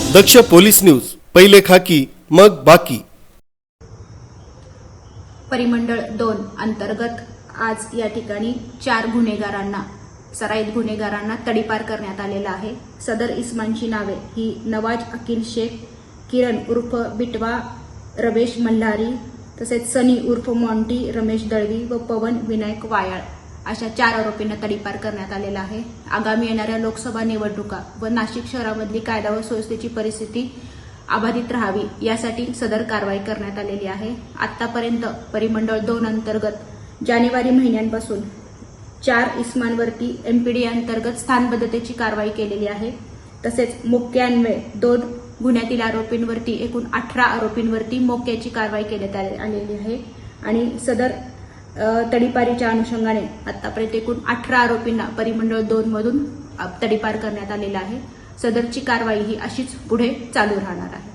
दक्ष police news, पहिले खाकी मग बाकी। परिमंडळ 2 अंतर्गत आज या ठिकाणी 4 गुन्हेगारांना सराईत गुन्हेगारांना तडीपार करण्यात आलेला आहे। सदर इस्मांची नावे ही नवाज अकील शेख, किरण उर्फ बिटवा रमेश मल्हारी, तसेच सनी उर्फ मॉन्टी रमेश दळवी व पवन विनायक वायाळ अशा 4 आरोपींना तडीपार करण्यात आलेला आहे। आगामी येणाऱ्या लोकसभा निवडणुका व नाशिक शहरामधली कायदा व सुव्यवस्थेची परिस्थिती अबाधित राहावी यासाठी सदर कारवाई करण्यात आलेली आहे। आतापर्यंत परिमंडळ 2 अंतर्गत जानेवारी महिन्यापासून 4 इस्मांवरती एमपीडी अंतर्गत स्थानबद्धतेची कारवाई केलेली आहे। तसेच मोक्यान्वये 2 गुन्ह्यातील आरोपींवरती एकूण 18 आरोपींवरती मोक्याची कारवाई करण्यात आलेली आहे आणि सदर तडीपारीच्या अनुषंगाने आतापर्यंत एकूण 18 आरोपींना परिमंडळ 2 मधून तडीपार करण्यात आलेला आहे। सदरची कारवाई ही अशीच पुढे चालू राहणार आहे।